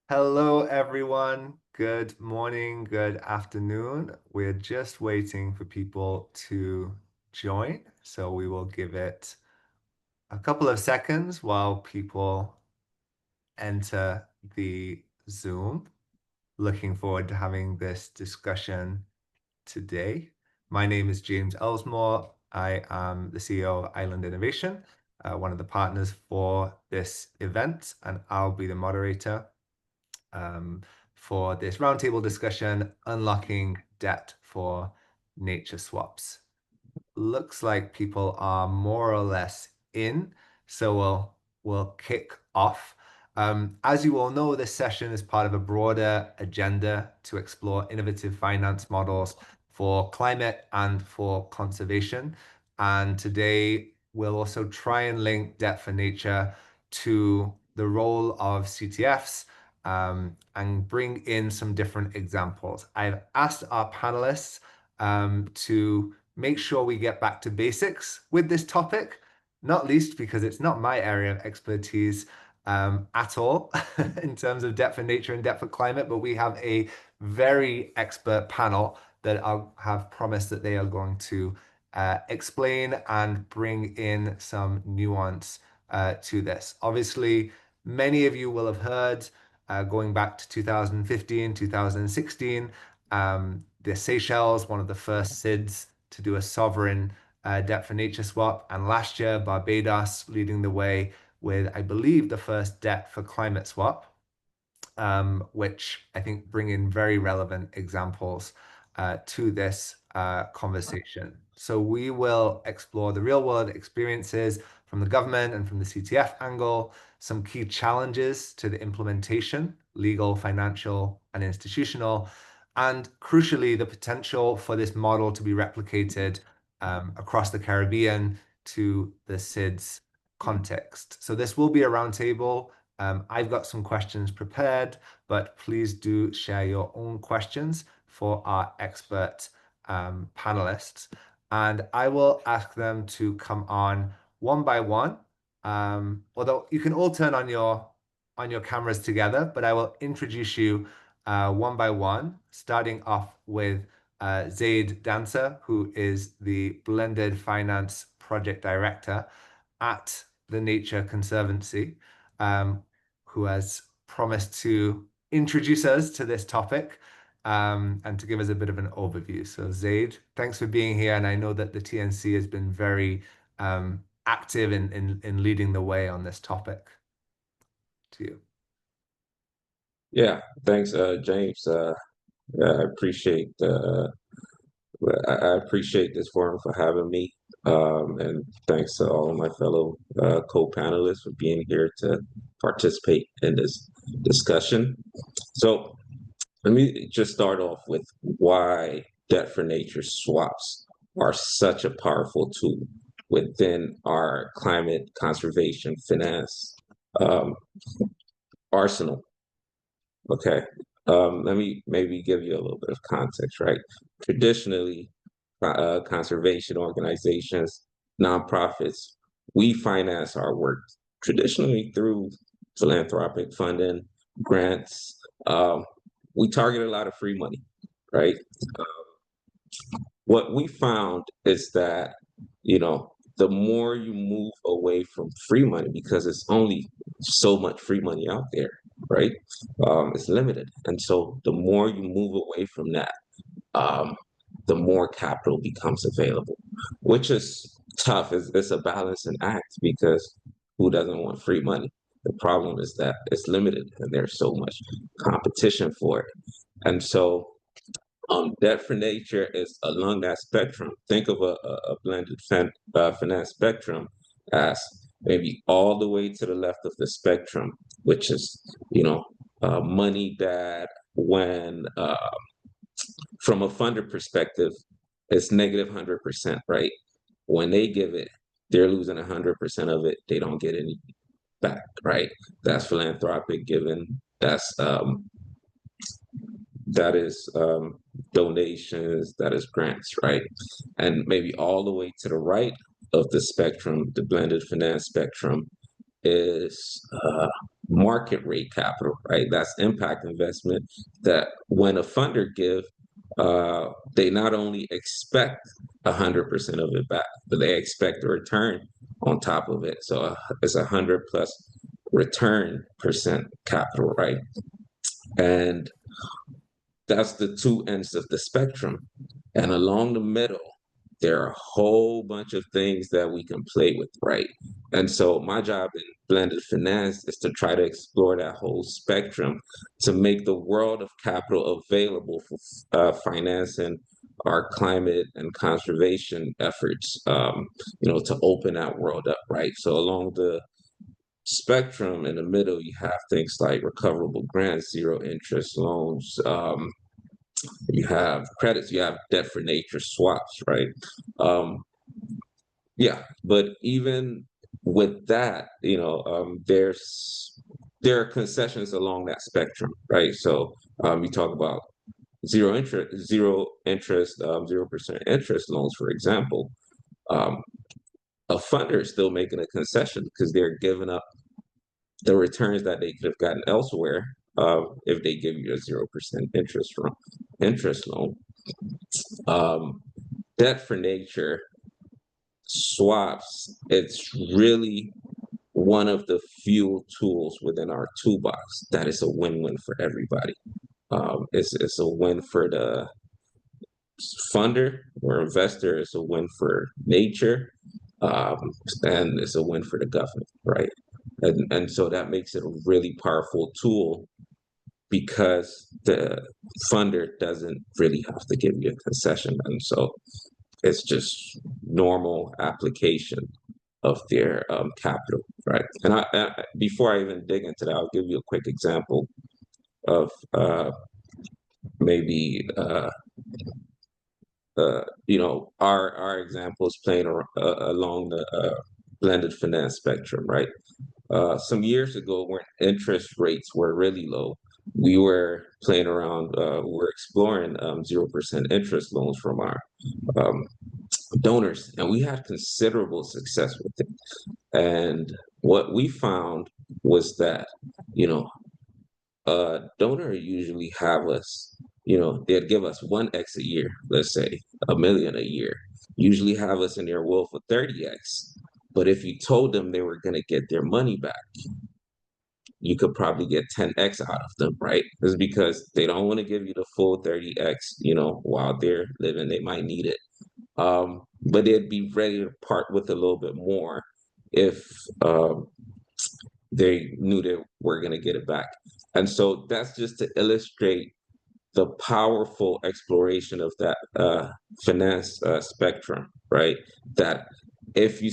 Hello, everyone. Good morning, good afternoon. We're just waiting for people to join, so we will give it a couple of seconds while people enter the Zoom. Looking forward to having this discussion today. My name is James Ellsmore. I am the CEO of Island Innovation, one of the partners for this event, and I'll be the moderator um, for this roundtable discussion, Unlocking Debt for Nature Swaps. Looks like people are more or less in, so we'll kick off. As you all know, this session is part of a broader agenda to explore innovative finance models for climate and for conservation. And today we'll also try and link debt for nature to the role of CTFs and bring in some different examples. I've asked our panelists to make sure we get back to basics with this topic, not least because it's not my area of expertise at all in terms of debt for nature and debt for climate, but we have a very expert panel that I have promised that they are going to explain and bring in some nuance to this. Obviously, many of you will have heard going back to 2015, 2016, the Seychelles, one of the first SIDS to do a sovereign debt for nature swap. And last year, Barbados leading the way with, I believe, the first debt for climate swap, which I think bring in very relevant examples to this conversation. So we will explore the real world experiences from the government and from the CTF angle, some key challenges to the implementation, legal, financial, and institutional, and crucially, the potential for this model to be replicated across the Caribbean to the SIDS context. So this will be a roundtable. I've got some questions prepared, but please do share your own questions for our expert panelists. And I will ask them to come on one by one. Although you can all turn on your cameras together, but I will introduce you one by one, starting off with Zaid Dancer, who is the Blended Finance Project Director at the Nature Conservancy, who has promised to introduce us to this topic and to give us a bit of an overview. So, Zaid, thanks for being here. And I know that the TNC has been very active in leading the way on this topic. To you. Yeah, thanks, James. I appreciate I appreciate this forum for having me, and thanks to all of my fellow co-panelists for being here to participate in this discussion. So let me just start off with why debt for nature swaps are such a powerful tool within our climate conservation finance um, arsenal. Okay. Let me maybe give you a little bit of context, right? Traditionally, conservation organizations, nonprofits, we finance our work traditionally through philanthropic funding, grants. We target a lot of free money, right? What we found is that, the more you move away from free money, because it's only so much free money out there, right? It's limited. And so the more you move away from that, um, the more capital becomes available, which is tough. It's a balancing act because who doesn't want free money? The problem is that it's limited and there's so much competition for it. And so debt for nature is along that spectrum. Think of a blended finance spectrum as maybe all the way to the left of the spectrum, which is, money that when, from a funder perspective, it's negative 100%, right? When they give it, they're losing 100% of it. They don't get any back, right? That's philanthropic giving. That is donations, that is grants, right? And maybe all the way to the right of the spectrum, the blended finance spectrum, is market rate capital, right? That's impact investment that when a funder gives, they not only expect 100% of it back, but they expect a return on top of it. So it's 100 plus return percent capital, right? And that's the two ends of the spectrum. And along the middle, there are a whole bunch of things that we can play with, right? And so my job in blended finance is to try to explore that whole spectrum to make the world of capital available for financing our climate and conservation efforts, to open that world up, right? So along the spectrum in the middle, you have things like recoverable grants, zero interest loans, you have credits, you have debt for nature swaps, right? Um, yeah, but even with that, there are concessions along that spectrum, right? So you talk about zero interest, 0% interest loans, for example. Um, a funder is still making a concession because they're giving up the returns that they could have gotten elsewhere if they give you a 0% interest loan. Um, debt for nature swaps, it's really one of the few tools within our toolbox that is a win-win for everybody. It's a win for the funder or investor, it's a win for nature, and it's a win for the government, right? And so that makes it a really powerful tool because the funder doesn't really have to give you a concession. And so it's just normal application of their capital, right? And before I even dig into that, I'll give you a quick example of maybe our examples playing along the blended finance spectrum, right? Some years ago, when interest rates were really low, we were playing around, we were exploring 0% interest loans from our um, donors, and we had considerable success with it. And what we found was that, you know, donor usually have us, they'd give us 1x a year, let's say a million a year, usually have us in their will for 30x. But if you told them they were going to get their money back, you could probably get 10x out of them, right? It's because they don't want to give you the full 30x, while they're living, they might need it. But they'd be ready to part with a little bit more if they knew they were going to get it back. And so that's just to illustrate the powerful exploration of that finance spectrum, right? That if you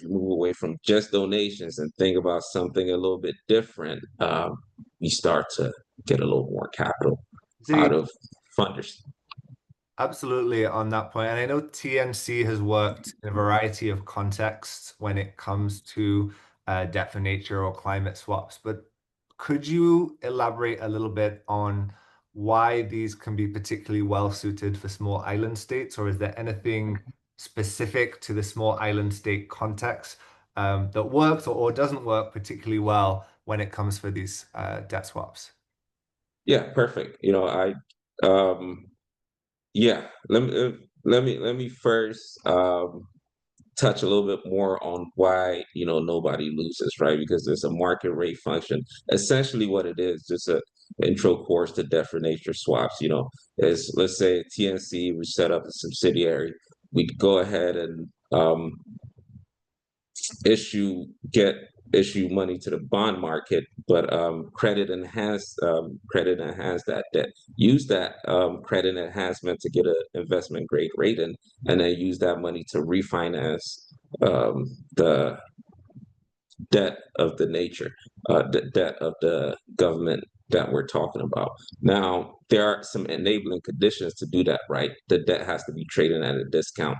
move away from just donations and think about something a little bit different, you start to get a little more capital out See, of funders. absolutely on that point. And I know TNC has worked in a variety of contexts when it comes to debt for nature or climate swaps. But could you elaborate a little bit on why these can be particularly well suited for small island states? Or is there anything specific to the small island state context that works or doesn't work particularly well when it comes for these debt swaps? Yeah, perfect. Yeah, let me first touch a little bit more on why nobody loses, right? Because there's a market rate function. Essentially, what it is, just a intro course to debt for nature swaps. Is, let's say TNC, we set up a subsidiary, we go ahead and issue get issue money to the bond market, but credit enhance that debt. Use that credit enhancement to get an investment grade rating, and then use that money to refinance the debt of the nature, the debt of the government that we're talking about. Now, there are some enabling conditions to do that, right? The debt has to be traded at a discount.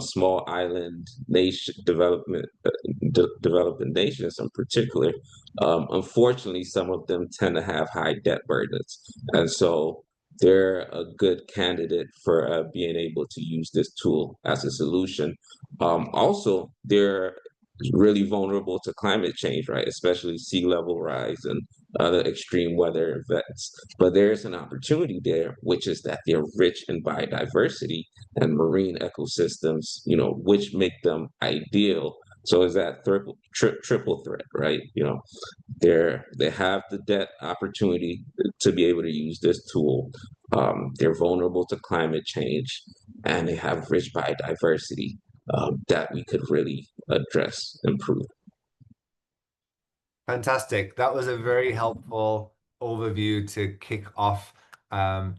Small island nation developing nations in particular, unfortunately, some of them tend to have high debt burdens. And so they're a good candidate for being able to use this tool as a solution. Also, there really vulnerable to climate change, right? Especially sea level rise and other extreme weather events. But there's an opportunity there, which is that they're rich in biodiversity and marine ecosystems, which make them ideal. So is that triple threat, right? They have the debt opportunity to be able to use this tool. They're vulnerable to climate change, and they have rich biodiversity that we could really address, improve. Fantastic. That was a very helpful overview to kick off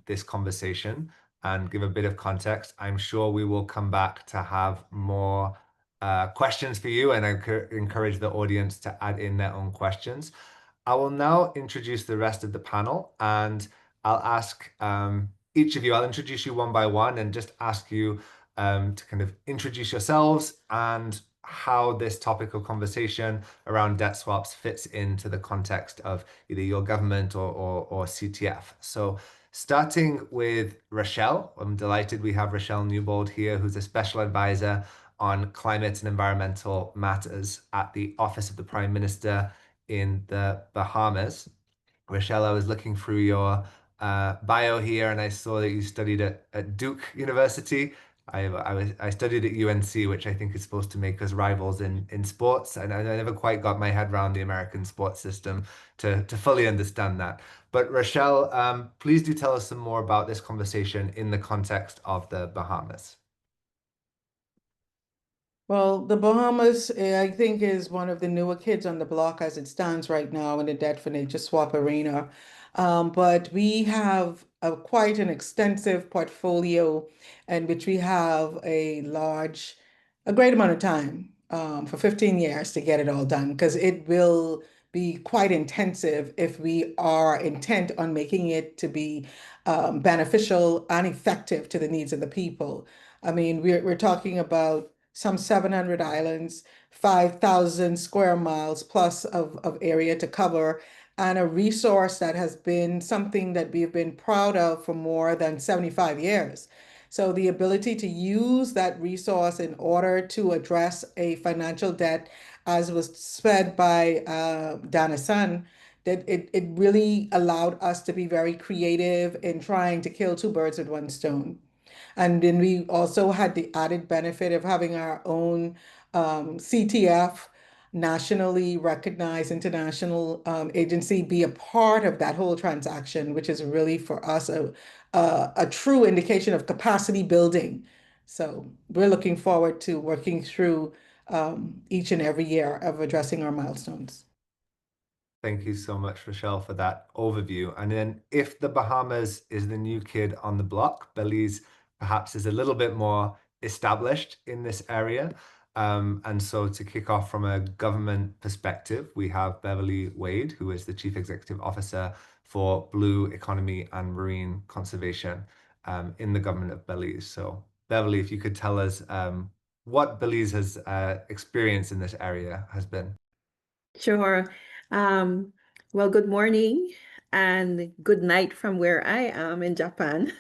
this conversation and give a bit of context. I'm sure we will come back to have more questions for you, and I encourage the audience to add in their own questions. I will now introduce the rest of the panel, and I'll ask each of you, I'll introduce you one by one and just ask you to kind of introduce yourselves and how this topic of conversation around debt swaps fits into the context of either your government or CTF. So starting with Rochelle, I'm delighted we have Rochelle Newbold here, who's a special advisor on climate and environmental matters at the Office of the Prime Minister in the Bahamas. Rochelle, I was looking through your bio here and I saw that you studied at Duke University. I studied at UNC, which I think is supposed to make us rivals in sports. And I never quite got my head around the American sports system to fully understand that. But Rochelle, please do tell us some more about this conversation in the context of the Bahamas. Well, the Bahamas, I think, is one of the newer kids on the block as it stands right now in the debt for nature swap arena. But we have quite an extensive portfolio in which we have a great amount of time for 15 years to get it all done because it will be quite intensive if we are intent on making it to be beneficial and effective to the needs of the people. I mean, we're talking about some 700 islands, 5,000 square miles plus of area to cover, and a resource that has been something that we've been proud of for more than 75 years. So the ability to use that resource in order to address a financial debt, as was said by Dana Sun, that it really allowed us to be very creative in trying to kill two birds with one stone. And then we also had the added benefit of having our own CTF, nationally recognized international agency, be a part of that whole transaction, which is really for us a true indication of capacity building. So we're looking forward to working through each and every year of addressing our milestones. Thank you so much, Rochelle, for that overview. And then if the Bahamas is the new kid on the block, Belize perhaps is a little bit more established in this area. And so to kick off from a government perspective, we have Beverly Wade, who is the Chief Executive Officer for Blue Economy and Marine Conservation in the government of Belize. So Beverly, if you could tell us what Belize has experienced in this area has been. Sure. Um, well, good morning and good night from where I am in Japan.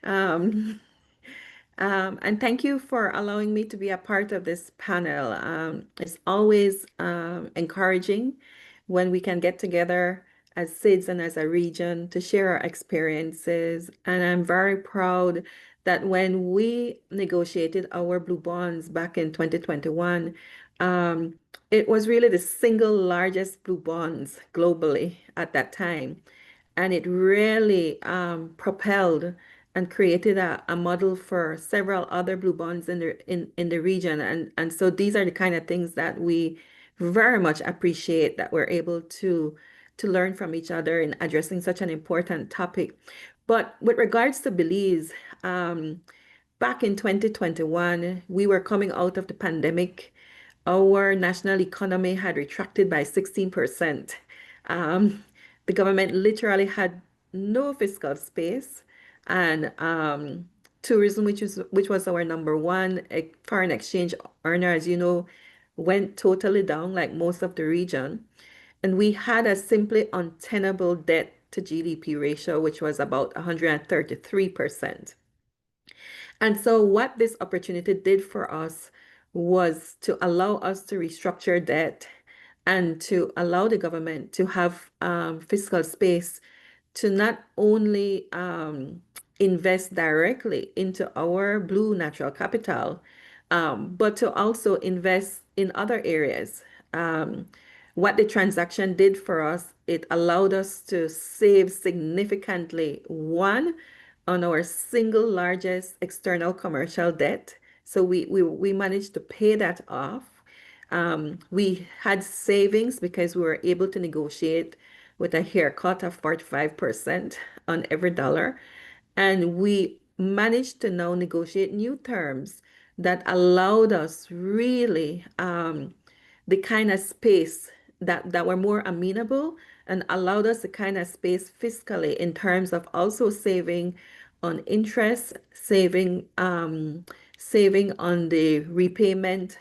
Um, and thank you for allowing me to be a part of this panel. It's always encouraging when we can get together as SIDS and as a region to share our experiences. And I'm very proud that when we negotiated our blue bonds back in 2021, it was really the single largest blue bonds globally at that time. And it really propelled and created a model for several other blue bonds in the region. And so these are the kind of things that we very much appreciate that we're able to learn from each other in addressing such an important topic. But with regards to Belize, back in 2021, we were coming out of the pandemic. Our national economy had retracted by 16%. The government literally had no fiscal space, and tourism, which was our number one foreign exchange earner, as you know, went totally down like most of the region. And we had a simply untenable debt to GDP ratio, which was about 133%. And so what this opportunity did for us was to allow us to restructure debt and to allow the government to have fiscal space to not only invest directly into our blue natural capital, but to also invest in other areas. Um, what the transaction did for us, it allowed us to save significantly, one, on our single largest external commercial debt. So we managed to pay that off. We had savings because we were able to negotiate with a haircut of 45% on every dollar. And we managed to now negotiate new terms that allowed us really the kind of space that were more amenable and allowed us the kind of space fiscally in terms of also saving on interest, saving on the repayment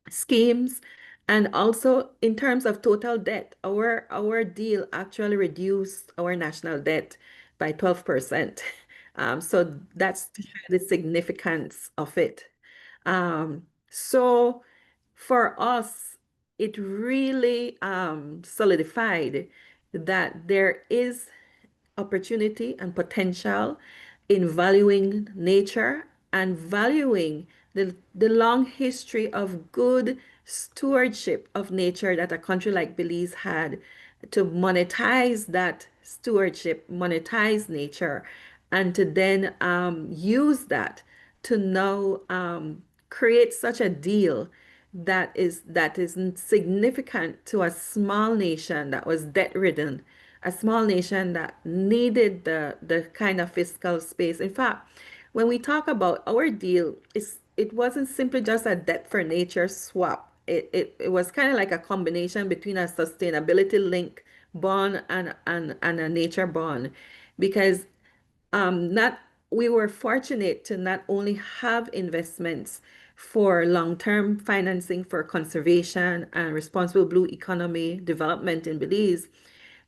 schemes, and also in terms of total debt. Our deal actually reduced our national debt by 12%. So that's to show the significance of it. So for us, it really solidified that there is opportunity and potential in valuing nature and valuing the long history of good stewardship of nature that a country like Belize had, to monetize that stewardship, monetize nature, and to then use that to now create such a deal that is significant to a small nation that was debt ridden, a small nation that needed the kind of fiscal space. In fact, when we talk about our deal, it wasn't simply just a debt for nature swap. It was kind of like a combination between a sustainability link bond and a nature bond, because not we were fortunate to not only have investments for long-term financing for conservation and responsible blue economy development in Belize,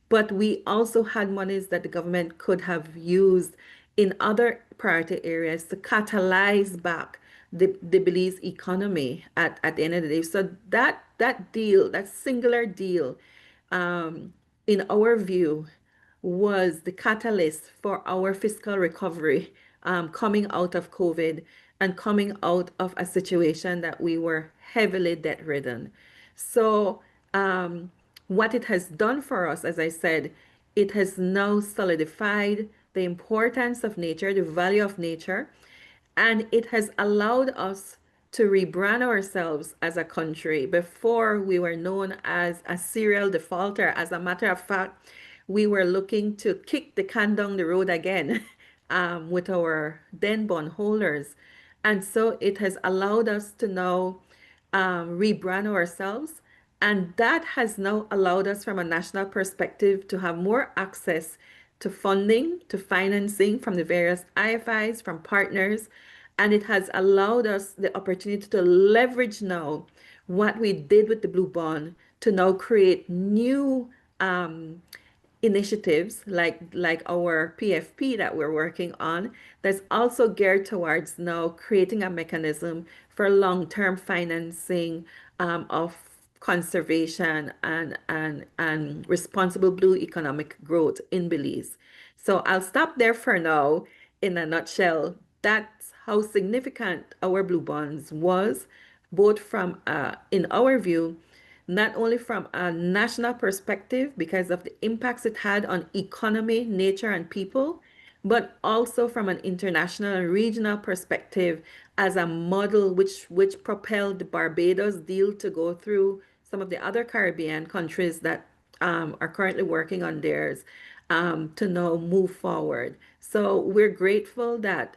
but we also had monies that the government could have used in other priority areas to catalyze back the Belize economy at the end of the day. So that deal, that singular deal, in our view, was the catalyst for our fiscal recovery, coming out of COVID and coming out of a situation that we were heavily debt ridden. So, what it has done for us, as I said, it has now solidified the importance of nature, the value of nature, and it has allowed us to rebrand ourselves as a country. Before, we were known as a serial defaulter. As a matter of fact, we were looking to kick the can down the road again with our then bondholders. And so it has allowed us to now rebrand ourselves. And that has now allowed us, from a national perspective, to have more access to funding, to financing from the various IFIs, from partners. And it has allowed us the opportunity to leverage now what we did with the Blue Bond to now create new initiatives like our PFP that we're working on, that's also geared towards now creating a mechanism for long-term financing of conservation and responsible blue economic growth in Belize. So I'll stop there for now. In a nutshell, that's how significant our blue bonds was, both from, in our view, not only from a national perspective because of the impacts it had on economy, nature, and people, but also from an international and regional perspective as a model which propelled the Barbados deal to go through some of the other Caribbean countries that are currently working on theirs, to now move forward. So we're grateful that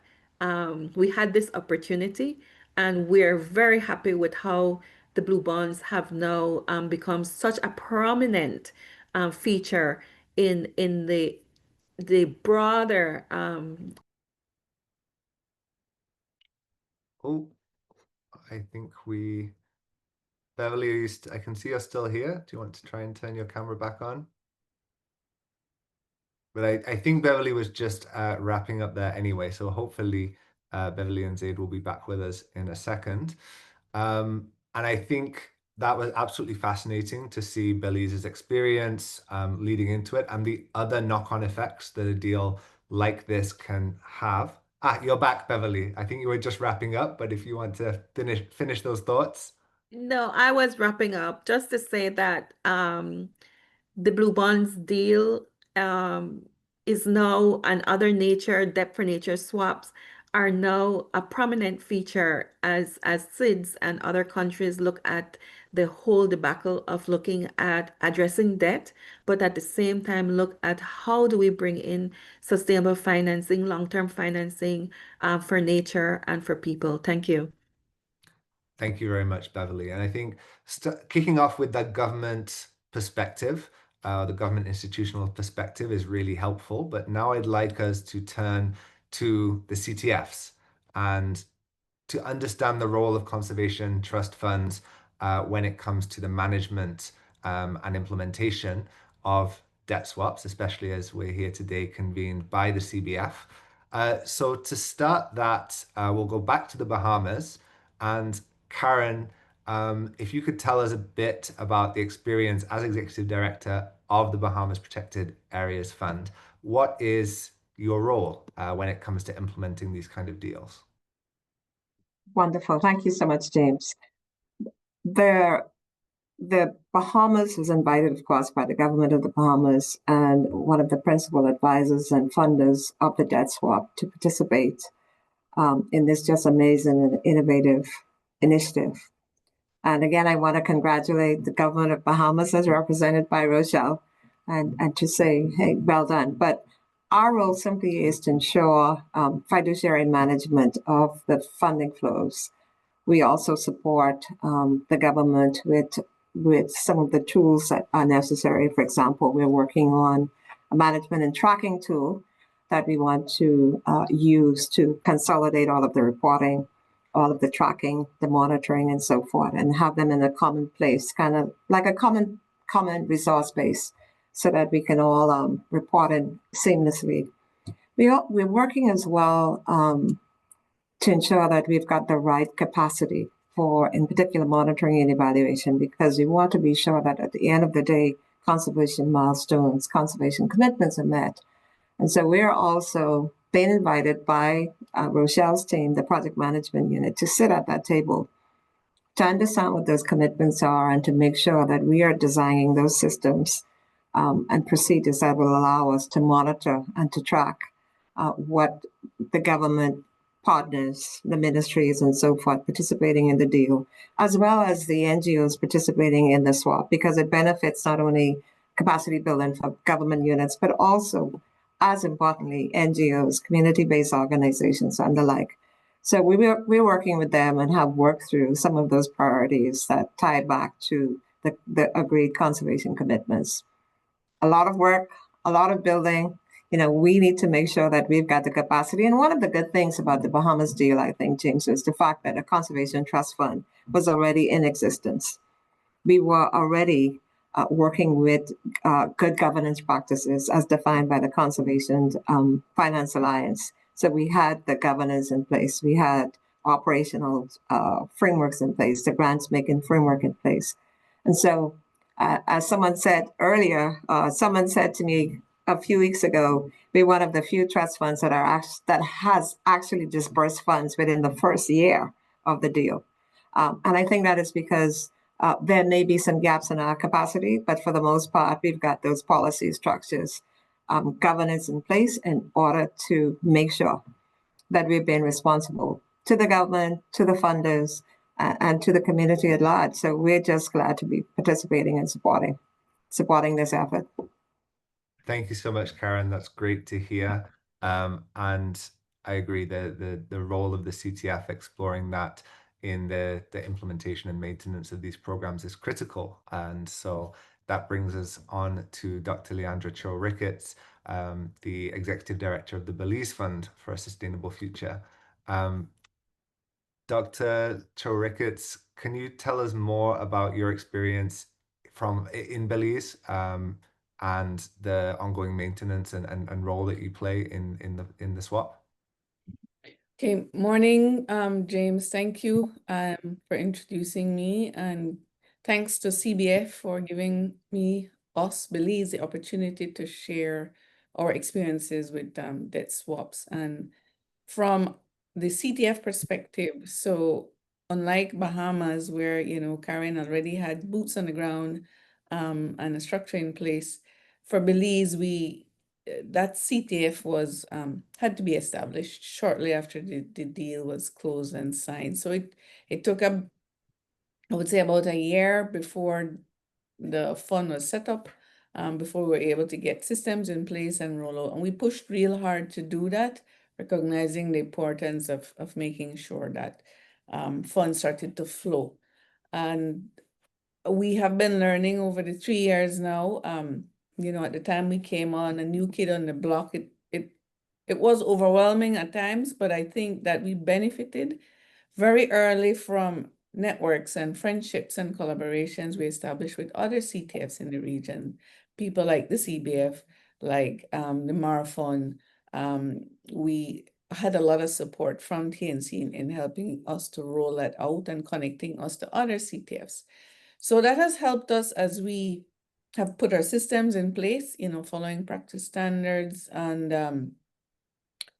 we had this opportunity, and we're very happy with how the blue bonds have now become such a prominent feature in the broader Oh, I think Beverly, I can see you're still here. Do you want to try and turn your camera back on? But I think Beverly was just wrapping up there anyway, so hopefully Beverly and Zaid will be back with us in a second. And I think that was absolutely fascinating to see Belize's experience leading into it and the other knock-on effects that a deal like this can have. Ah, you're back, Beverly. I think you were just wrapping up, but if you want to finish those thoughts. No, I was wrapping up just to say that the blue bonds deal um, is now, and other nature, debt for nature swaps are now a prominent feature as SIDS and other countries look at the whole debacle of looking at addressing debt, but at the same time look at how do we bring in sustainable financing, long-term financing for nature and for people. Thank you. Thank you very much, Beverly. And I think kicking off with that government perspective, the government institutional perspective is really helpful. But now I'd like us to turn to the CTFs and to understand the role of conservation trust funds when it comes to the management and implementation of debt swaps, especially as we're here today convened by the CBF. So to start that, we'll go back to the Bahamas. And Karen, if you could tell us a bit about the experience as Executive Director of the Bahamas Protected Areas Fund, what is your role when it comes to implementing these kind of deals? Wonderful. Thank you so much, James. The Bahamas was invited, of course, by the government of the Bahamas and one of the principal advisors and funders of the debt swap to participate in this just amazing and innovative initiative. And again, I want to congratulate the government of Bahamas as represented by Rochelle and to say, hey, well done. But our role simply is to ensure fiduciary management of the funding flows. We also support the government with some of the tools that are necessary. For example, we're working on a management and tracking tool that we want to use to consolidate all of the reporting, all of the tracking, the monitoring, and so forth, and have them in a common place, kind of like a common resource base, so that we can all report it seamlessly. We're working as well to ensure that we've got the right capacity for, in particular, monitoring and evaluation, because we want to be sure that at the end of the day, conservation milestones, conservation commitments are met. And so we're also being invited by Rochelle's team, the project management unit, to sit at that table to understand what those commitments are and to make sure that we are designing those systems and procedures that will allow us to monitor and to track what the government partners, the ministries and so forth participating in the deal, as well as the NGOs participating in the swap, because it benefits not only capacity building for government units, but also, as importantly, NGOs, community-based organizations and the like. So we're working with them and have worked through some of those priorities that tie back to the agreed conservation commitments. A lot of work, a lot of building. We need to make sure that we've got the capacity. And one of the good things about the Bahamas deal, I think, James, is the fact that a conservation trust fund was already in existence. We were already working with good governance practices as defined by the Conservation Finance Alliance. So we had the governance in place. We had operational frameworks in place, the grants making framework in place. And so, as someone said earlier, someone said to me a few weeks ago, we're one of the few trust funds that has actually disbursed funds within the first year of the deal. And I think that is because there may be some gaps in our capacity, but for the most part, we've got those policy structures, governance in place in order to make sure that we're being responsible to the government, to the funders, and to the community at large. So we're just glad to be participating and supporting this effort. Thank you so much, Karen. That's great to hear. And I agree that the role of the CTF exploring that in the implementation and maintenance of these programs is critical. And so that brings us on to Dr. Leandra Cho Ricketts, the Executive Director of the Belize Fund for a Sustainable Future. Dr. Cho Ricketts, can you tell us more about your experience in Belize and the ongoing maintenance and role that you play in the swap? Okay, morning, James. Thank you for introducing me, and thanks to CBF for giving us, Belize, the opportunity to share our experiences with debt swaps. And from the CTF perspective, so unlike Bahamas, where Karen already had boots on the ground and a structure in place, for Belize, that CTF was had to be established shortly after the deal was closed and signed. So it took I would say about a year before the fund was set up, before we were able to get systems in place and roll out. And we pushed real hard to do that, recognizing the importance of making sure that funds started to flow. And we have been learning over the 3 years now. At the time we came on, a new kid on the block, it was overwhelming at times, but I think that we benefited very early from networks and friendships and collaborations we established with other CTFs in the region, people like the CBF, like the Marathon. We had a lot of support from TNC in helping us to roll that out and connecting us to other CTFs. So that has helped us as we have put our systems in place, following practice standards. And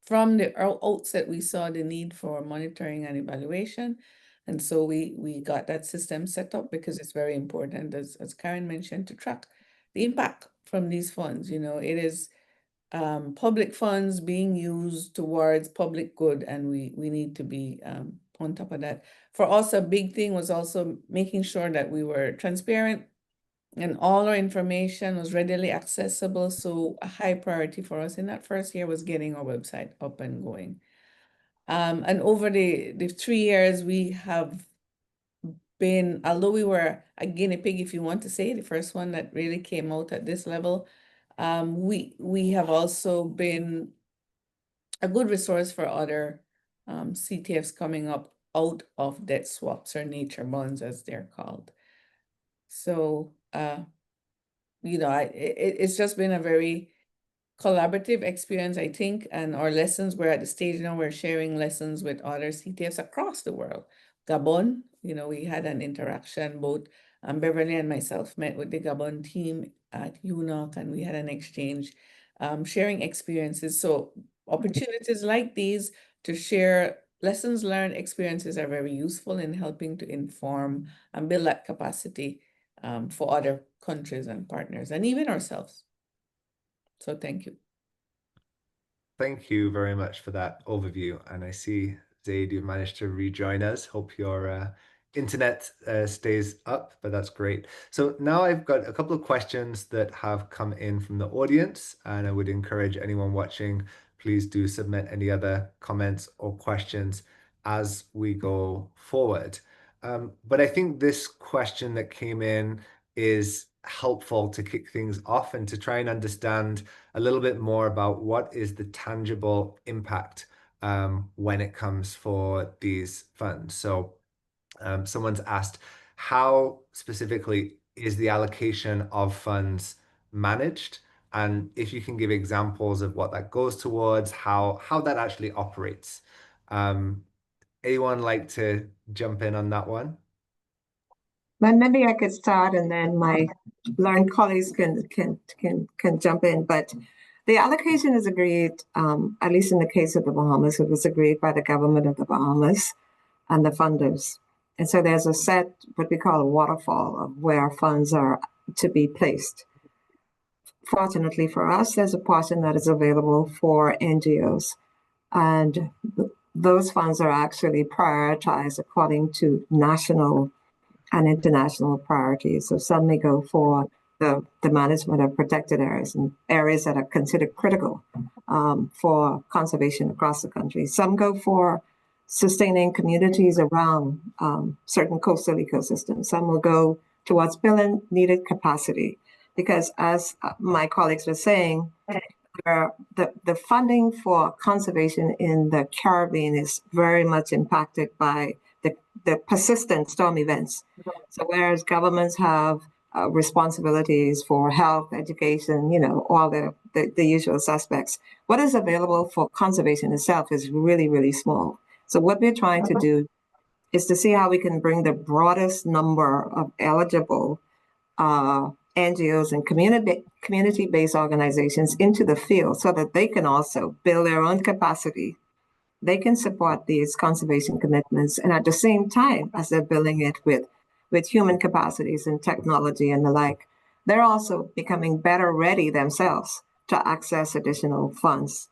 from the outset, we saw the need for monitoring and evaluation. And so we got that system set up because it's very important, as Karen mentioned, to track the impact from these funds. It is public funds being used towards public good, and we need to be on top of that. For us, a big thing was also making sure that we were transparent and all our information was readily accessible. So a high priority for us in that first year was getting our website up and going. And over the 3 years, we have been, although we were a guinea pig, if you want to say, the first one that really came out at this level, we have also been a good resource for other CTFs coming up out of debt swaps or nature bonds, as they're called. So, it's just been a very collaborative experience, I think, and our lessons, we're at the stage now we're sharing lessons with other CTFs across the world. Gabon, we had an interaction, both Beverly and myself met with the Gabon team at UNOC, and we had an exchange, sharing experiences. So opportunities like these to share lessons learned, experiences are very useful in helping to inform and build that capacity for other countries and partners, and even ourselves. So thank you. Thank you very much for that overview. And I see, Zaid, you've managed to rejoin us. Hope your internet stays up, but that's great. So now I've got a couple of questions that have come in from the audience, and I would encourage anyone watching, please do submit any other comments or questions as we go forward. But I think this question that came in is helpful to kick things off and to try and understand a little bit more about what is the tangible impact when it comes for these funds. So someone's asked, how specifically is the allocation of funds managed? And if you can give examples of what that goes towards, how that actually operates. Anyone like to jump in on that one? Well, maybe I could start, and then my learned colleagues can jump in. But the allocation is agreed, at least in the case of the Bahamas, it was agreed by the government of the Bahamas and the funders. And so there's a set, what we call a waterfall, of where funds are to be placed. Fortunately for us, there's a portion that is available for NGOs. And those funds are actually prioritized according to national and international priorities. So some may go for the management of protected areas and areas that are considered critical for conservation across the country. Some go for sustaining communities around certain coastal ecosystems. Some will go towards building needed capacity, because as my colleagues were saying, the funding for conservation in the Caribbean is very much impacted by the persistent storm events. So whereas governments have responsibilities for health, education, all the usual suspects. What is available for conservation itself is really, really small. So what we're trying to do is to see how we can bring the broadest number of eligible NGOs and community-based organizations into the field so that they can also build their own capacity. They can support these conservation commitments, and at the same time as they're building it with human capacities and technology and the like, they're also becoming better ready themselves to access additional funds.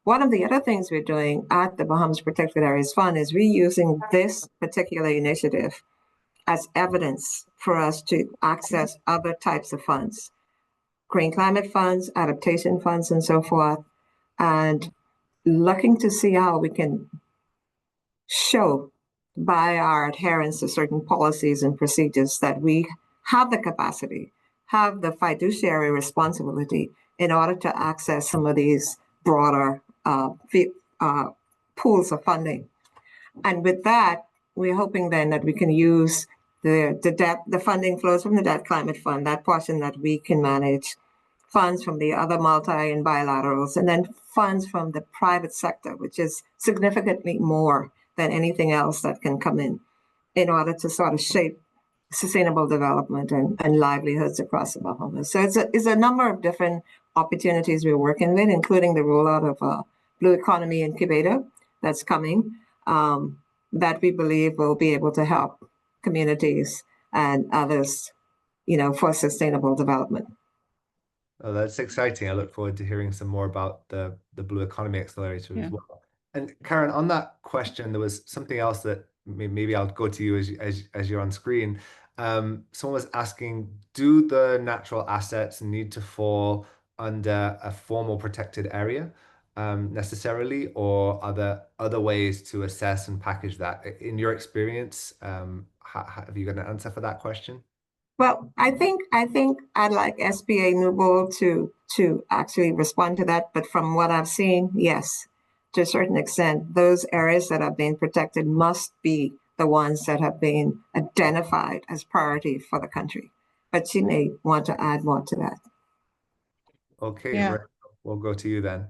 One of the other things we're doing at the Bahamas Protected Areas Fund is reusing this particular initiative as evidence for us to access other types of funds, green climate funds, adaptation funds, and so forth, and looking to see how we can show by our adherence to certain policies and procedures that we have the capacity, have the fiduciary responsibility in order to access some of these broader pools of funding. And with that, we're hoping then that we can use the funding flows from the Debt Climate Fund, that portion that we can manage, funds from the other multi and bilaterals, and then funds from the private sector, which is significantly more than anything else that can come in order to sort of shape sustainable development and livelihoods across the Bahamas. So it's a number of different opportunities we're working with, including the rollout of a Blue Economy Incubator that's coming, that we believe will be able to help communities and others, for sustainable development. Oh, that's exciting. I look forward to hearing some more about the Blue Economy Accelerator as well. And Karen, on that question, there was something else that maybe I'll go to you as you're on screen. Someone was asking, do the natural assets need to fall under a formal protected area necessarily, or are there other ways to assess and package that? In your experience, have you got an answer for that question? Well, I think I'd like SPA Newbold to actually respond to that. But from what I've seen, yes, to a certain extent, those areas that have been protected must be the ones that have been identified as priority for the country. But she may want to add more to that. Okay, right. We'll go to you then.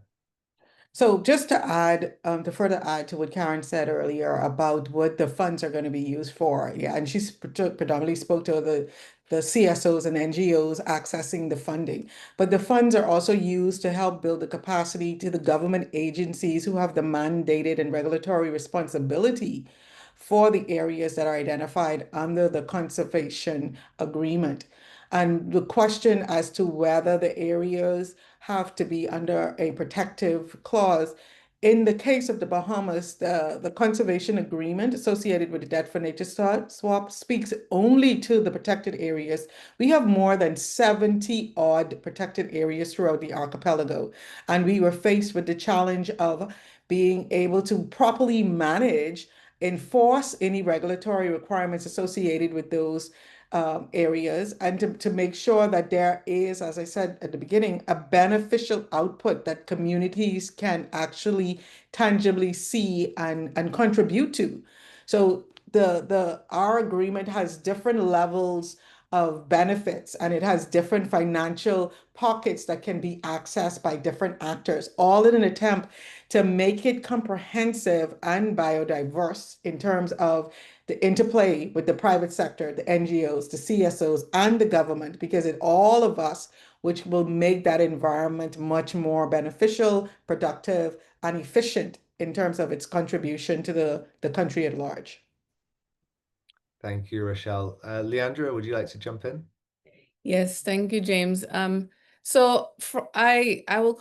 So just to add, to further add to what Karen said earlier about what the funds are going to be used for, and she predominantly spoke to the CSOs and NGOs accessing the funding, but the funds are also used to help build the capacity to the government agencies who have the mandated and regulatory responsibility for the areas that are identified under the conservation agreement. And the question as to whether the areas have to be under a protective clause. In the case of the Bahamas, the conservation agreement associated with the debt for nature swap speaks only to the protected areas. We have more than 70 odd protected areas throughout the archipelago. And we were faced with the challenge of being able to properly manage, enforce any regulatory requirements associated with those areas, and to make sure that there is, as I said at the beginning, a beneficial output that communities can actually tangibly see and contribute to. So our agreement has different levels of benefits, and it has different financial pockets that can be accessed by different actors, all in an attempt to make it comprehensive and biodiverse in terms of the interplay with the private sector, the NGOs, the CSOs, and the government, because it's all of us which will make that environment much more beneficial, productive, and efficient in terms of its contribution to the country at large. Thank you, Rochelle. Leandra, would you like to jump in? Yes, thank you, James. So I will,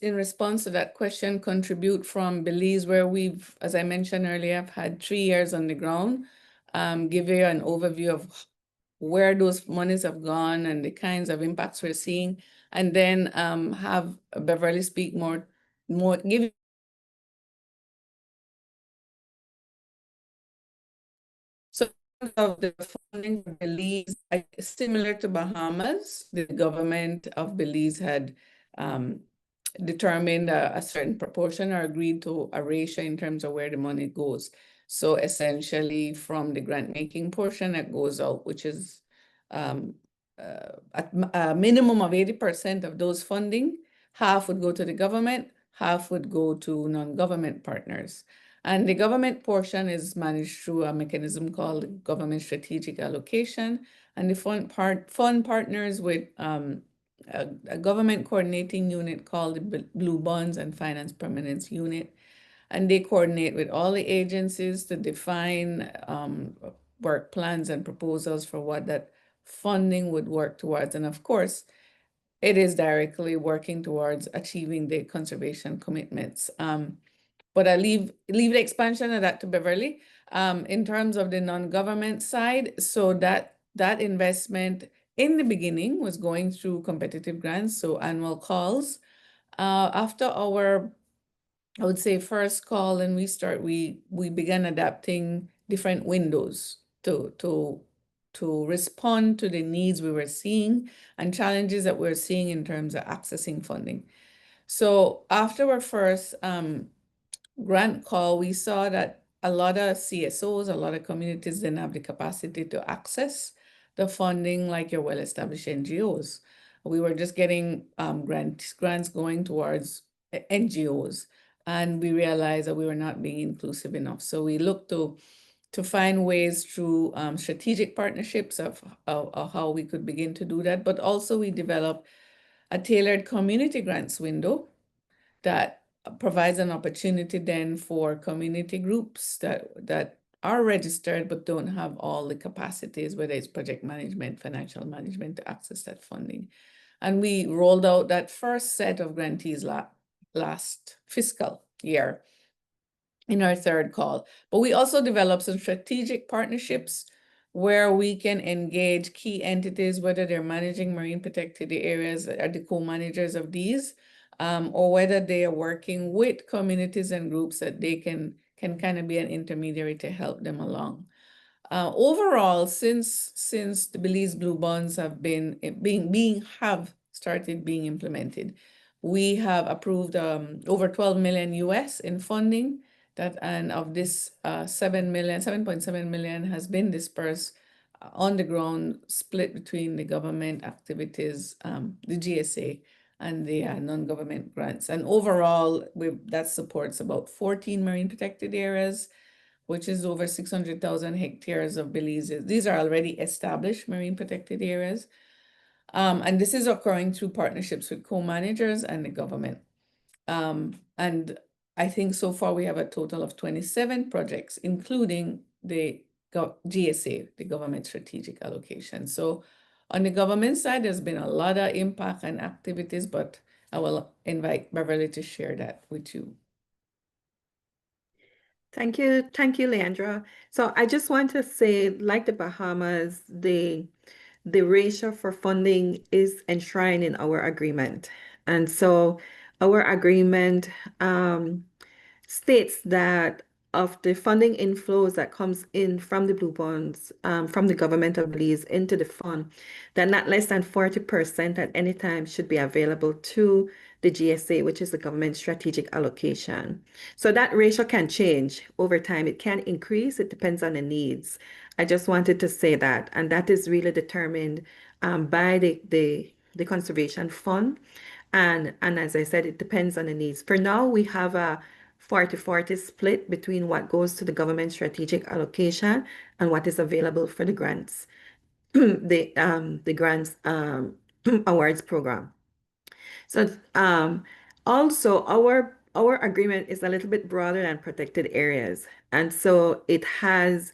in response to that question, contribute from Belize, where we've, as I mentioned earlier, I've had 3 years on the ground, give you an overview of where those monies have gone and the kinds of impacts we're seeing, and then have Beverly speak more give of the funding for Belize, similar to Bahamas, the government of Belize had determined a certain proportion or agreed to a ratio in terms of where the money goes. So essentially from the grant making portion that goes out, which is at a minimum of 80% of those funding, half would go to the government, half would go to non-government partners. And the government portion is managed through a mechanism called government strategic allocation. And the fund partners with a government coordinating unit called the Blue Bonds and Finance Permanence Unit. And they coordinate with all the agencies to define work plans and proposals for what that funding would work towards. And of course, it is directly working towards achieving the conservation commitments. But I leave the expansion of that to Beverly. In terms of the non-government side, so that investment in the beginning was going through competitive grants, so annual calls. After our, I would say, first call and we began adapting different windows to respond to the needs we were seeing and challenges that we're seeing in terms of accessing funding. So after our first grant call, we saw that a lot of CSOs, a lot of communities didn't have the capacity to access the funding like your well-established NGOs. We were just getting grants going towards NGOs, and we realized that we were not being inclusive enough. So we looked to find ways through strategic partnerships of how we could begin to do that. But also we developed a tailored community grants window that provides an opportunity then for community groups that are registered but don't have all the capacities, whether it's project management, financial management, to access that funding. And we rolled out that first set of grantees last fiscal year in our third call. But we also developed some strategic partnerships where we can engage key entities, whether they're managing marine protected areas, are the co-managers of these, or whether they are working with communities and groups that they can kind of be an intermediary to help them along. Overall, since the Belize Blue Bonds have started being implemented, we have approved over 12 million US in funding. And of this 7.7 million has been dispersed on the ground, split between the government activities, the GSA, and the non-government grants. And overall, that supports about 14 marine protected areas, which is over 600,000 hectares of Belize. These are already established marine protected areas. And this is occurring through partnerships with co-managers and the government. And I think so far we have a total of 27 projects, including the GSA, the government strategic allocation. So on the government side, there's been a lot of impact and activities, but I will invite Beverly to share that with you. Thank you, Leandra. So I just want to say, like the Bahamas, the ratio for funding is enshrined in our agreement. And so our agreement states that of the funding inflows that comes in from the Blue Bonds, from the government of Belize into the fund, that not less than 40% at any time should be available to the GSA, which is the government strategic allocation. So that ratio can change over time. It can increase. It depends on the needs. I just wanted to say that, and that is really determined by the conservation fund. And as I said, it depends on the needs. For now, we have a 40-40 split between what goes to the government strategic allocation and what is available for the grants, the grants awards program. So also our agreement is a little bit broader than protected areas. And so it has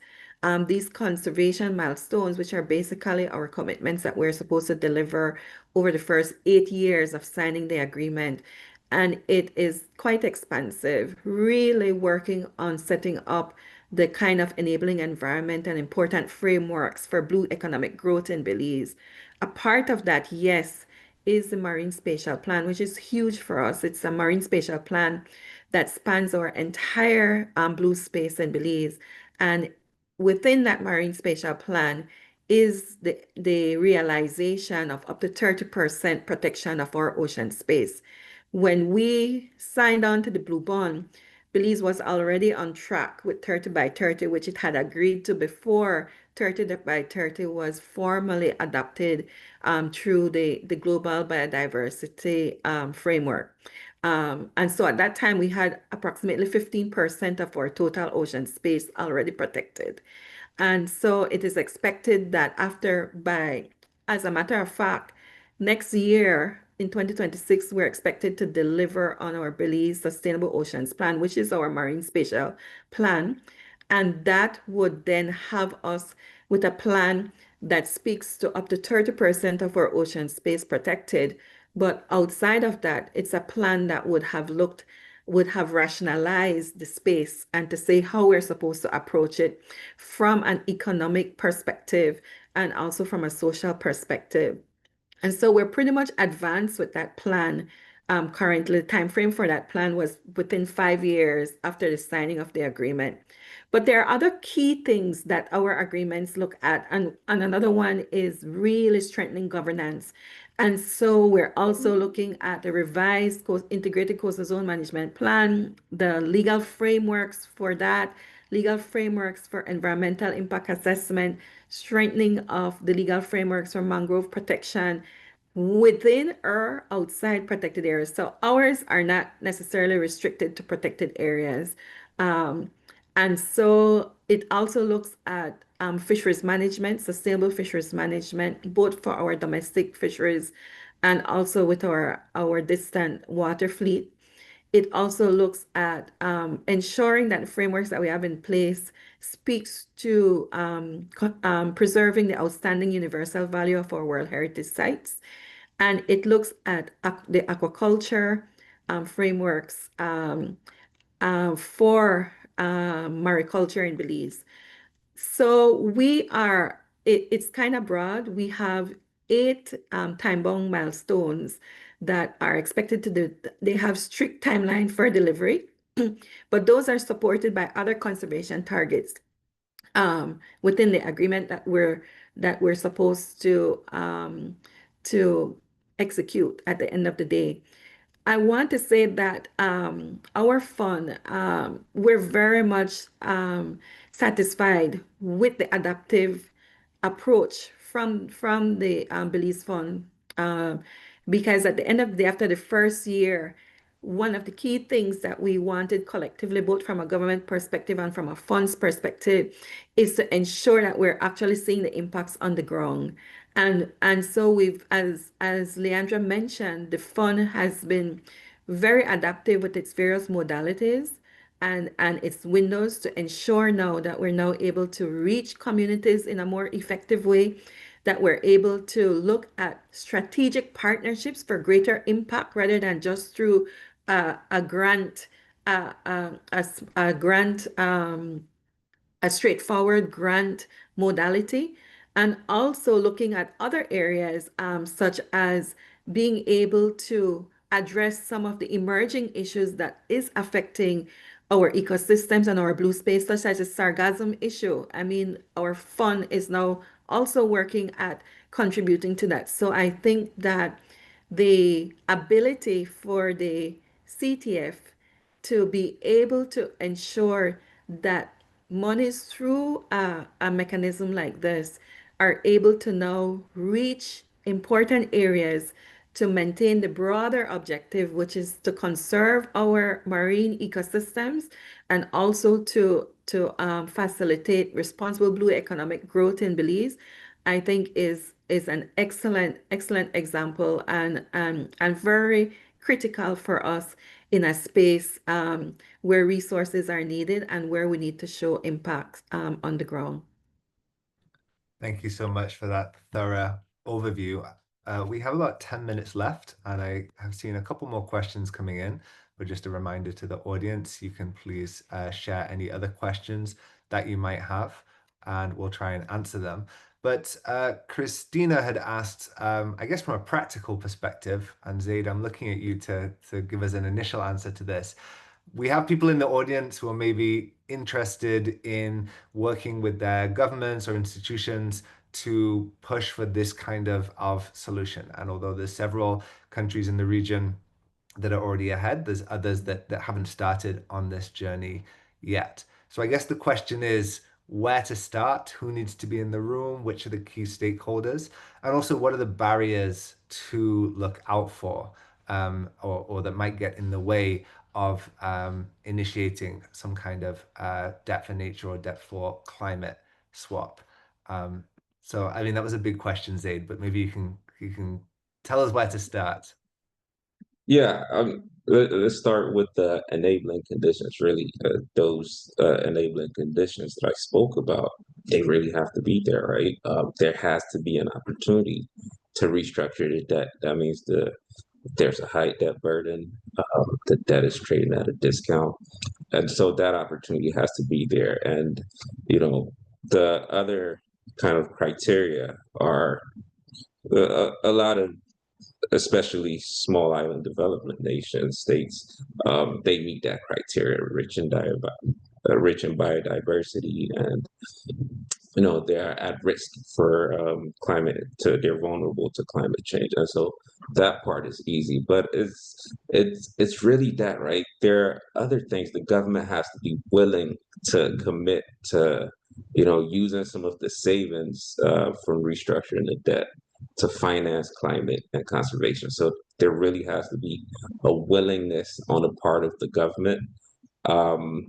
these conservation milestones, which are basically our commitments that we're supposed to deliver over the first 8 years of signing the agreement. And it is quite expansive, really working on setting up the kind of enabling environment and important frameworks for blue economic growth in Belize. A part of that, yes, is the Marine Spatial Plan, which is huge for us. It's a Marine Spatial Plan that spans our entire blue space in Belize. And within that Marine Spatial Plan is the realization of up to 30% protection of our ocean space. When we signed on to the Blue Bond, Belize was already on track with 30 by 30, which it had agreed to before 30 by 30 was formally adopted through the Global Biodiversity Framework. And so at that time, we had approximately 15% of our total ocean space already protected. And so it is expected that as a matter of fact, next year in 2026, we're expected to deliver on our Belize Sustainable Oceans Plan, which is our marine spatial plan. And that would then have us with a plan that speaks to up to 30% of our ocean space protected. But outside of that, it's a plan that would have rationalized the space and to say how we're supposed to approach it from an economic perspective and also from a social perspective. And so we're pretty much advanced with that plan. Currently, the time frame for that plan was within 5 years after the signing of the agreement. But there are other key things that our agreements look at, and another one is really strengthening governance. And so we're also looking at the revised integrated coastal zone management plan, the legal frameworks for that, legal frameworks for environmental impact assessment, strengthening of the legal frameworks for mangrove protection within or outside protected areas. So ours are not necessarily restricted to protected areas. And so it also looks at fisheries management, sustainable fisheries management, both for our domestic fisheries and also with our distant water fleet. It also looks at ensuring that the frameworks that we have in place speaks to preserving the outstanding universal value of our World Heritage Sites. And it looks at the aquaculture frameworks for mariculture in Belize. So it's kind of broad. We have 8 time-bound milestones that are expected to do. They have strict timeline for delivery, but those are supported by other conservation targets within the agreement that we're supposed to execute at the end of the day. I want to say that our fund, we're very much satisfied with the adaptive approach from the Belize Fund, because at the end of the day, after the first year, one of the key things that we wanted collectively, both from a government perspective and from a funds perspective, is to ensure that we're actually seeing the impacts on the ground. And so as Leandra mentioned, the fund has been very adaptive with its various modalities and its windows to ensure now that we're now able to reach communities in a more effective way, that we're able to look at strategic partnerships for greater impact rather than just through a grant, a straightforward grant modality, and also looking at other areas such as being able to address some of the emerging issues that is affecting our ecosystems and our blue space, such as the sargassum issue. I mean, our fund is now also working at contributing to that. So I think that the ability for the CTF to be able to ensure that monies through a mechanism like this are able to now reach important areas to maintain the broader objective, which is to conserve our marine ecosystems and also to facilitate responsible blue economic growth in Belize, I think is an excellent example and very critical for us in a space where resources are needed and where we need to show impact on the ground. Thank you so much for that thorough overview. We have about 10 minutes left, and I have seen a couple more questions coming in. But just a reminder to the audience, you can please share any other questions that you might have, and we'll try and answer them. But Christina had asked, I guess from a practical perspective, and Zaid, I'm looking at you to give us an initial answer to this. We have people in the audience who are maybe interested in working with their governments or institutions to push for this kind of solution. And although there's several countries in the region that are already ahead, there's others that haven't started on this journey yet. So I guess the question is, where to start, who needs to be in the room, which are the key stakeholders, and also what are the barriers to look out for, or that might get in the way of initiating some kind of debt for nature or debt for climate swap. Um, so, I mean, that was a big question, Zaid, but maybe you can tell us where to start. Yeah, let's start with the enabling conditions. Really, those enabling conditions that I spoke about, they really have to be there, right? There has to be an opportunity to restructure the debt. That means there's a high debt burden, the debt is trading at a discount, and so that opportunity has to be there. And the other kind of criteria are a lot of, especially small island development nation states, they meet that criteria, rich in biodiversity, and they're at risk for they're vulnerable to climate change, and so that part is easy. But it's really that, right? There are other things the government has to be willing to commit to, using some of the savings from restructuring the debt to finance climate and conservation. So there really has to be a willingness on the part of the government. um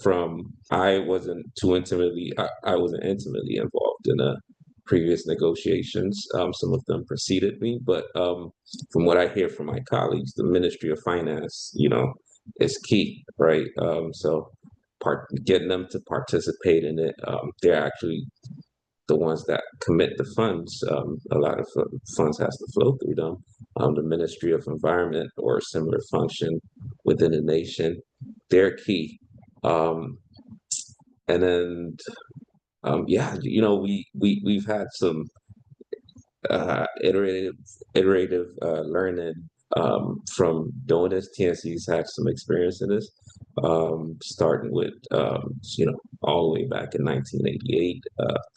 from I wasn't intimately involved in the previous negotiations. Some of them preceded me, but from what I hear from my colleagues, the Ministry of Finance, is key, right? So getting them to participate in it, they're actually the ones that commit the funds. A lot of funds has to flow through them. The Ministry of Environment or a similar function within the nation, they're key. Um, and then, yeah, we've had some uh, iterative learning from doing this. TNC's had some experience in this, starting with all the way back in 1988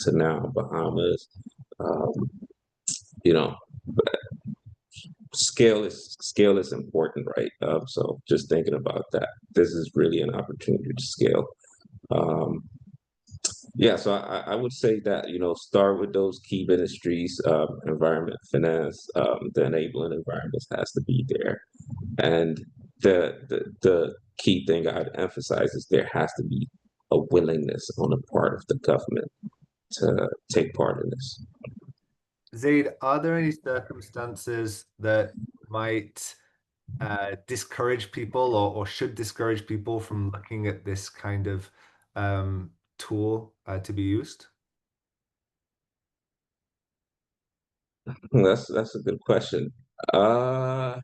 to now Bahamas. Um, you know, scale is important, right? So just thinking about that, this is really an opportunity to scale. Um, Yeah, so I would say that, start with those key ministries, environment, finance, the enabling environments has to be there. And the key thing I'd emphasize is there has to be a willingness on the part of the government to take part in this. Zaid, are there any circumstances that might discourage people or should discourage people from looking at this kind of tool to be used? That's a good question. Uh, I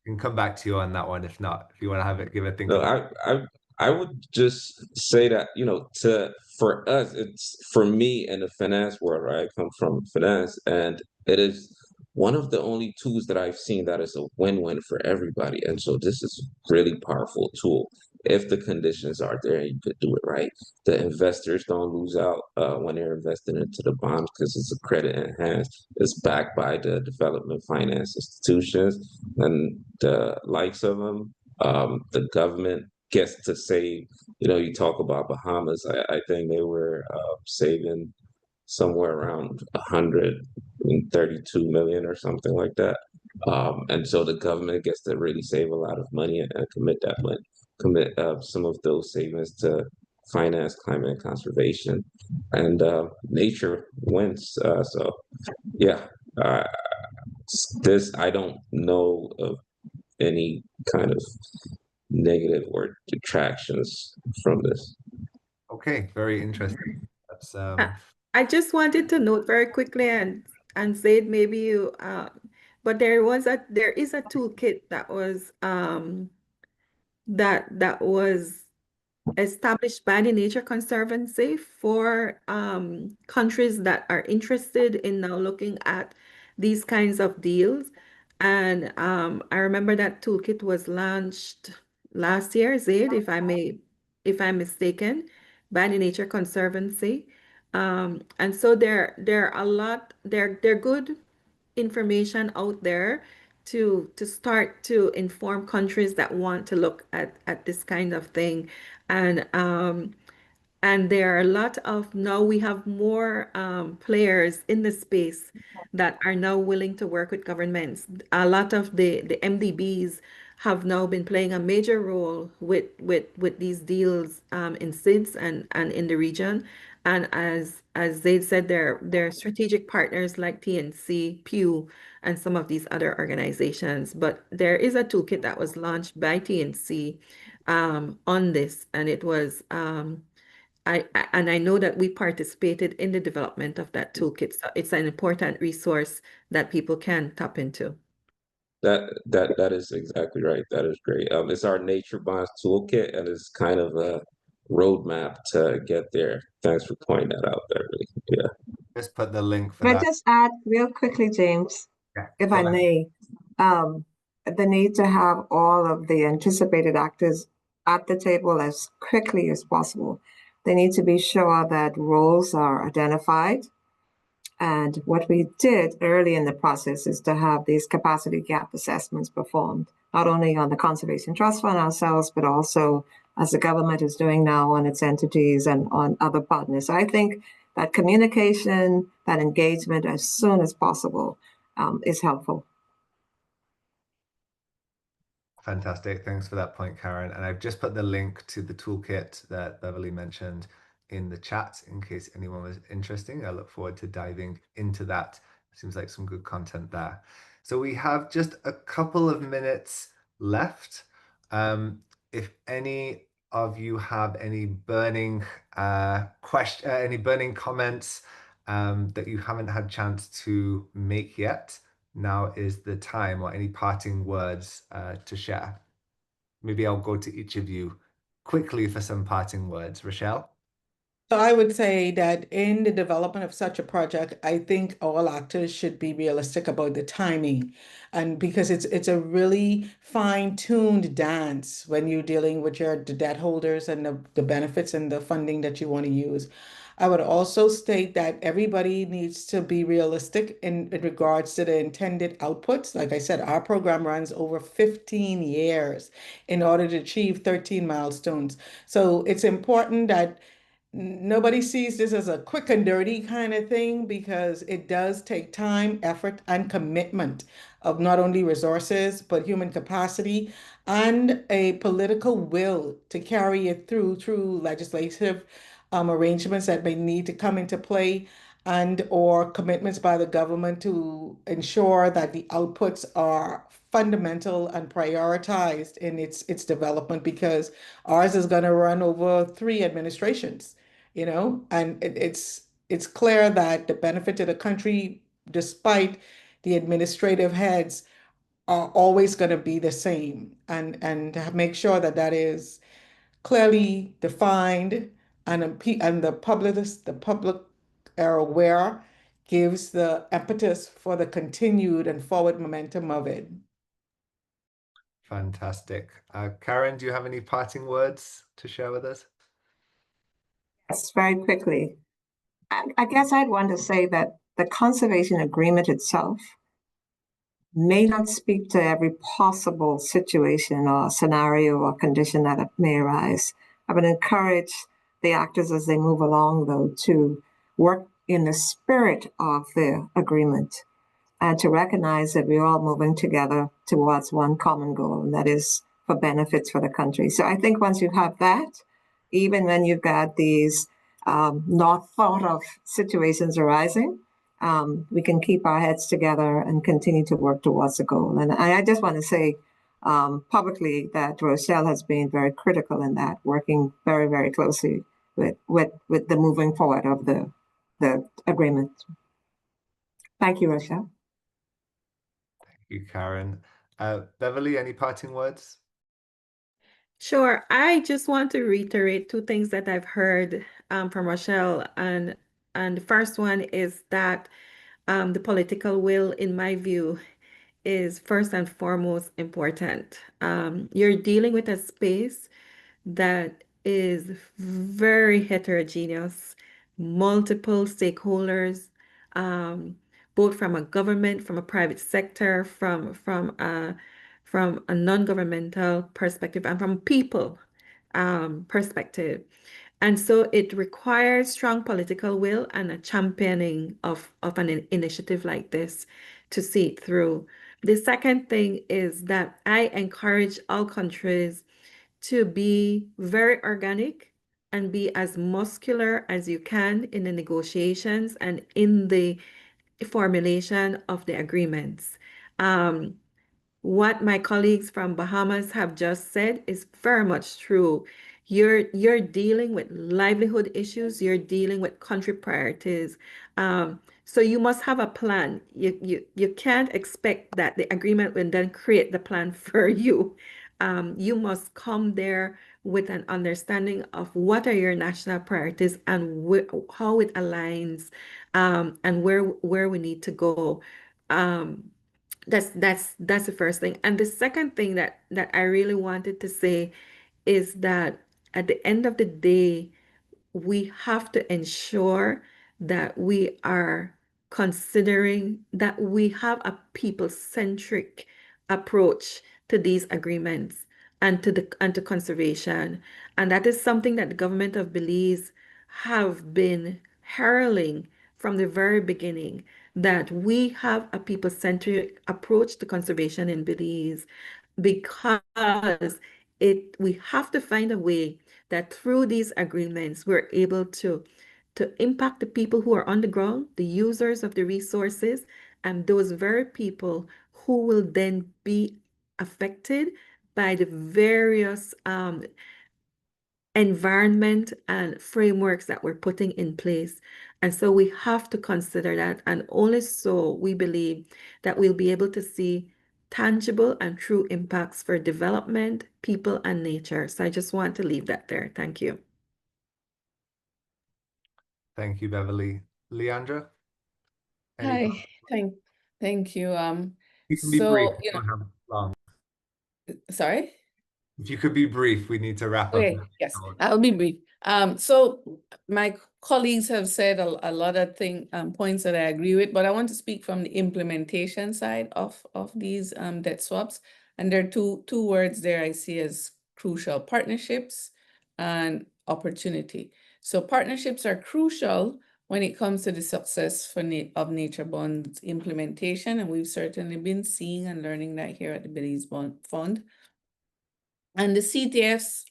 can come back to you on that one if not, if you want to have it, give it think a No, little. I would just say that, for us, it's for me in the finance world, right? I come from finance, and it is one of the only tools that I've seen that is a win-win for everybody. And so this is really powerful tool if the conditions are there and you could do it right. The investors don't lose out when they're investing into the bonds because it's a credit enhanced. It's backed by the development finance institutions and the likes of them. The government gets to save. You talk about Bahamas. I think they were saving somewhere around 132 million or something like that. And so the government gets to really save a lot of money and commit some of those savings to finance climate and conservation, and nature wins. So yeah, uh, this I don't know of any kind of negative or detractions from this. Okay, very interesting. That's I I just wanted to note very quickly and say it maybe you but there is a toolkit that was established by the Nature Conservancy for countries that are interested in now looking at these kinds of deals. And I remember that toolkit was launched last year, Zaid, if I'm mistaken, by the Nature Conservancy. And so there are a lot, there good information out there to start to inform countries that want to look at this kind of thing. And And there are a lot of now we have more players in the space that are now willing to work with governments. A lot of the MDBs have now been playing a major role with these deals in SIDS and in the region. And as they said, they're strategic partners like TNC, Pew, and some of these other organizations. But there is a toolkit that was launched by TNC on this, and it was and I know that we participated in the development of that toolkit. So it's an important resource that people can tap into. That is exactly right. That is great. It's our Nature Bonds toolkit, and it's kind of a roadmap to get there. Thanks for pointing that out, Beverly. Yeah. Just put the link for Can I that. just add real quickly, James, Yeah, if go I ahead. may, the need to have all of the anticipated actors at the table as quickly as possible. They need to be sure that roles are identified. And what we did early in the process is to have these capacity gap assessments performed, not only on the Conservation Trust Fund ourselves, but also as the government is doing now on its entities and on other partners. So I think that communication, that engagement as soon as possible is helpful. Fantastic. Thanks for that point, Karen. And I've just put the link to the toolkit that Beverly mentioned in the chat in case anyone was interested. I look forward to diving into that. Seems like some good content there. So we have just a couple of minutes left. If any of you have any burning any burning comments that you haven't had chance to make yet, now is the time, or any parting words to share. Maybe I'll go to each of you quickly for some parting words. Rochelle? So I would say that in the development of such a project, I think all actors should be realistic about the timing. And because it's a really fine-tuned dance when you're dealing with the debt holders and the benefits and the funding that you want to use. I would also state that everybody needs to be realistic in regards to the intended outputs. Like I said, our program runs over 15 years in order to achieve 13 milestones. So it's important that nobody sees this as a quick and dirty kind of thing because it does take time, effort, and commitment of not only resources, but human capacity and a political will to carry it through legislative arrangements that may need to come into play and or commitments by the government to ensure that the outputs are fundamental and prioritized in its development because ours is going to run over 3 administrations, and it's clear that the benefit to the country, despite the administrative heads, are always going to be the same, and to make sure that that is clearly defined and the public are aware gives the impetus for the continued and forward momentum of it. Fantastic. Karen, do you have any parting words to share with us? Yes, very quickly. I guess I'd want to say that the conservation agreement itself may not speak to every possible situation or scenario or condition that may arise. I would encourage the actors as they move along, though, to work in the spirit of the agreement and to recognize that we're all moving together towards one common goal, and that is for benefits for the country. So I think once you have that, even when you've got these not thought of situations arising, we can keep our heads together and continue to work towards the goal. And I just want to say publicly that Rochelle has been very critical in that, working very, very closely with the moving forward of the agreement. Thank you, Rochelle. Thank you, Karen. Beverly, any parting words? Sure. I just want to reiterate two things that I've heard from Rochelle, and the first one is that the political will, in my view, is first and foremost important. You're dealing with a space that is very heterogeneous, multiple stakeholders, um, both from a government, from a private sector, from a non-governmental perspective, and from people perspective. And so it requires strong political will and a championing of an initiative like this to see it through. The second thing is that I encourage all countries to be very organic and be as muscular as you can in the negotiations and in the formulation of the agreements. What my colleagues from Bahamas have just said is very much true. You're dealing with livelihood issues, you're dealing with country priorities. So you must have a plan. You can't expect that the agreement will then create the plan for you. You must come there with an understanding of what are your national priorities and how it aligns, and where we need to go. Um, that's the first thing. And the second thing that I really wanted to say is that at the end of the day, we have to ensure that we are considering that we have a people-centric approach to these agreements and to conservation. And that is something that the government of Belize have been heralding from the very beginning, that we have a people-centric approach to conservation in Belize because we have to find a way that through these agreements we're able to impact the people who are on the ground, the users of the resources, and those very people who will then be affected by the various environment and frameworks that we're putting in place. And so we have to consider that, and only so we believe that we'll be able to see tangible and true impacts for development, people, and nature. So I just want to leave that there. Thank you. Thank you, Beverly. Leandra, any Hi, comments? thank you. You can be brief. So, We don't have long. sorry? If you could be brief, we need to wrap up. Okay, yes, I'll be brief. So my colleagues have said a lot of points that I agree with, but I want to speak from the implementation side of these debt swaps. And there are two words there I see as crucial: partnerships and opportunity. So partnerships are crucial when it comes to the success of Nature Bonds implementation, and we've certainly been seeing and learning that here at the Belize Bond Fund. And the CTFs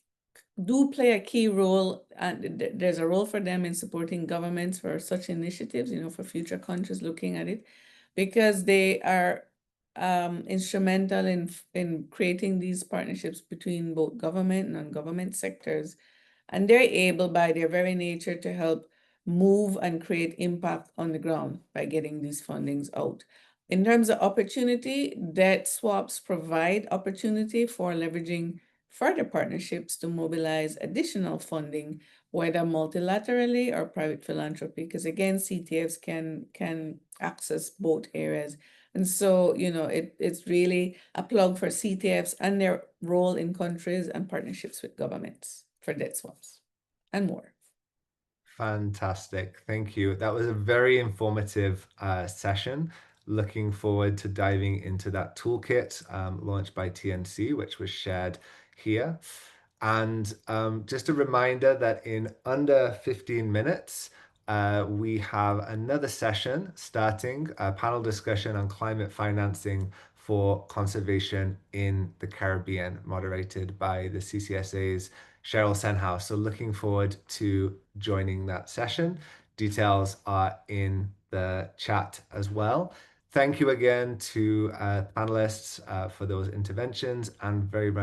do play a key role, and there's a role for them in supporting governments for such initiatives, for future countries looking at it, because they are instrumental in creating these partnerships between both government and non-government sectors. And they're able, by their very nature, to help move and create impact on the ground by getting these fundings out. In terms of opportunity, debt swaps provide opportunity for leveraging further partnerships to mobilize additional funding, whether multilaterally or private philanthropy, because again, CTFs can access both areas. And so, it's really a plug for CTFs and their role in countries and partnerships with governments for debt swaps and more. Fantastic. Thank you. That was a very informative session. Looking forward to diving into that toolkit launched by TNC, which was shared here. And just a reminder that in under 15 minutes, we have another session starting, a panel discussion on climate financing for conservation in the Caribbean, moderated by the CCSA's Cheryl Senhouse. So looking forward to joining that session. Details are in the chat as well. Thank you again to panelists for those interventions, and very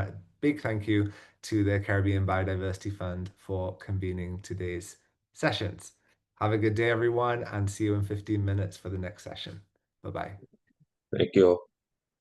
big thank you to the Caribbean Biodiversity Fund for convening today's sessions. Have a good day, everyone, and see you in 15 minutes for the next session. Bye-bye. Thank you.